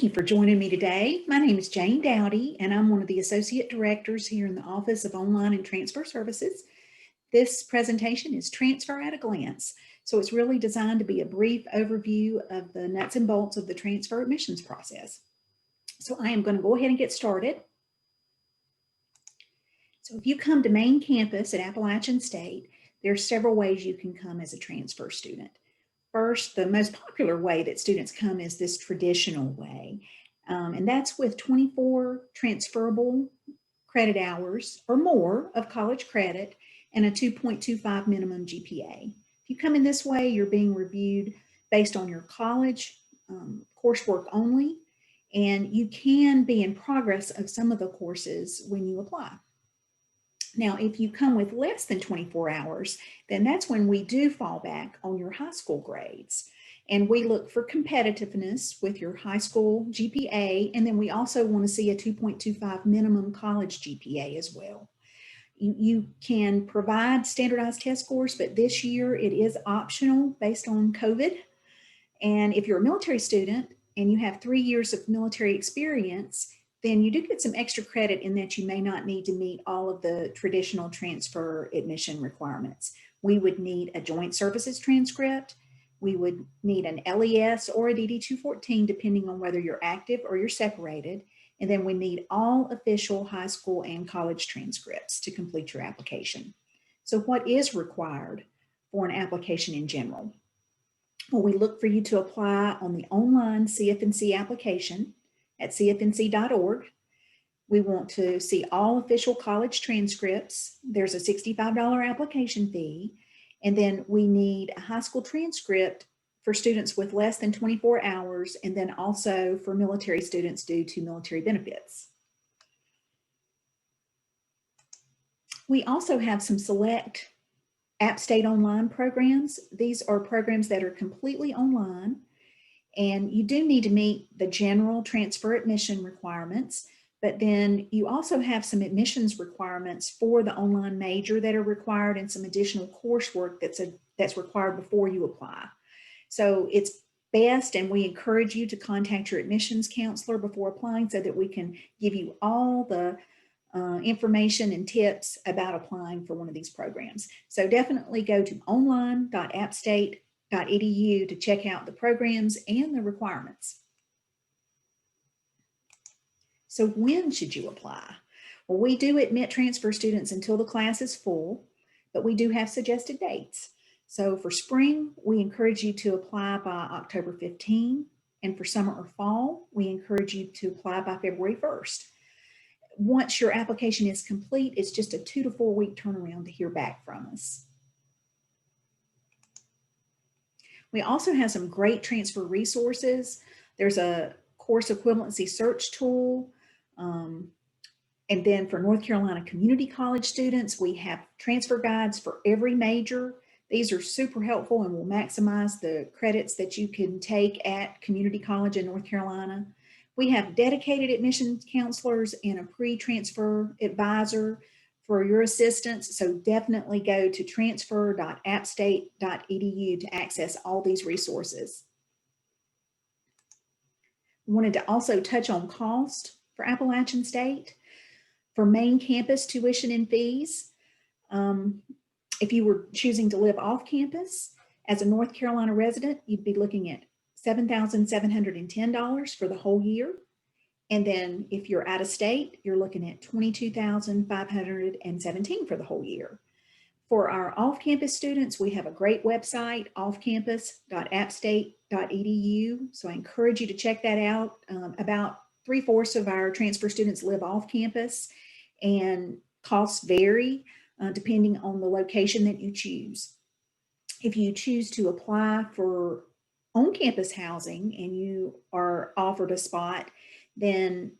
Thank you for joining me today. My name is Jane Dowdy, and I'm one of the Associate Directors here in the Office of Online and Transfer Services. This presentation is Transfer at a Glance, so it's really designed to be a brief overview of the nuts and bolts of the transfer admissions process. So I am going to go ahead and get started. So if you come to main campus at Appalachian State, there are several ways you can come as a transfer student. First, the most popular way that students come is this traditional way, and that's with 24 transferable credit hours or more of college credit and a 2.25 minimum GPA. If you come in this way, you're being reviewed based on your college coursework only, and you can be in progress of some of the courses when you apply. Now, if you come with less than 24 hours, then that's when we do fall back on your high school grades. And we look for competitiveness with your high school GPA, and then we also want to see a 2.25 minimum college GPA as well. You can provide standardized test scores, but this year it is optional based on COVID. And if you're a military student and you have 3 years of military experience, then you do get some extra credit in that you may not need to meet all of the traditional transfer admission requirements. We would need a joint services transcript. We would need an LES or a DD-214, depending on whether you're active or you're separated. And then we need all official high school and college transcripts to complete your application. So what is required for an application in general? Well, we look for you to apply on the online CFNC application at cfnc.org. We want to see all official college transcripts. There's a $65 application fee. And then we need a high school transcript for students with less than 24 hours, and then also for military students due to military benefits. We also have some select App State online programs. These are programs that are completely online, and you do need to meet the general transfer admission requirements, but then you also have some admissions requirements for the online major that are required and some additional coursework that's required before you apply. So it's best, and we encourage you to contact your admissions counselor before applying so that we can give you all the information and tips about applying for one of these programs. So definitely go to online.appstate.edu to check out the programs and the requirements. So when should you apply? Well, we do admit transfer students until the class is full, but we do have suggested dates. So for spring, we encourage you to apply by October 15, and for summer or fall, we encourage you to apply by February 1st. Once your application is complete, it's just a 2 to 4 week turnaround to hear back from us. We also have some great transfer resources. There's a course equivalency search tool. And then for North Carolina community college students, we have transfer guides for every major. These are super helpful and will maximize the credits that you can take at community college in North Carolina. We have dedicated admissions counselors and a pre-transfer advisor for your assistance. So definitely go to transfer.appstate.edu to access all these resources. I wanted to also touch on cost for Appalachian State. For main campus tuition and fees, if you were choosing to live off campus as a North Carolina resident, you'd be looking at $7,710 for the whole year. And then if you're out of state, you're looking at $22,517 for the whole year. For our off-campus students, we have a great website, offcampus.appstate.edu. So I encourage you to check that out. About 3/4 of our transfer students live off campus, and costs vary depending on the location that you choose. If you choose to apply for on-campus housing and you are offered a spot, then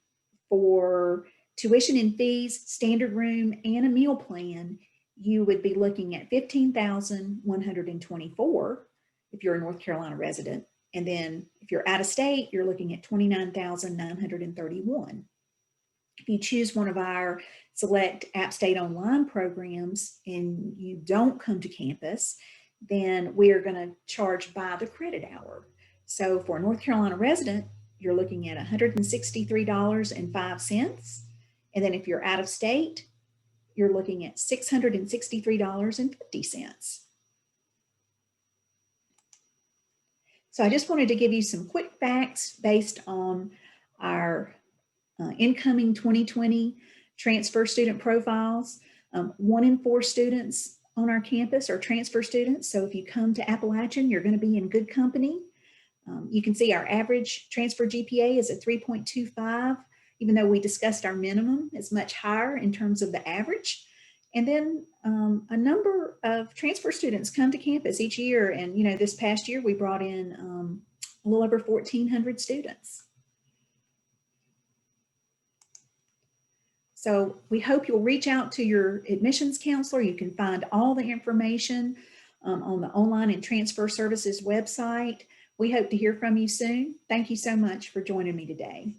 for tuition and fees, standard room, and a meal plan, you would be looking at $15,124 if you're a North Carolina resident. And then if you're out of state, you're looking at $29,931. If you choose one of our select App State online programs and you don't come to campus, then we are going to charge by the credit hour. So for a North Carolina resident, you're looking at $163.05. And then if you're out of state, you're looking at $663.50. So I just wanted to give you some quick facts based on our incoming 2020 transfer student profiles. 1 in 4 students on our campus are transfer students. So if you come to Appalachian, you're going to be in good company. You can see our average transfer GPA is a 3.25, even though we discussed our minimum is much higher in terms of the average. And then a number of transfer students come to campus each year. And, you know, this past year we brought in a little over 1,400 students. So we hope you'll reach out to your admissions counselor. You can find all the information on the Online and Transfer Services website. We hope to hear from you soon. Thank you so much for joining me today.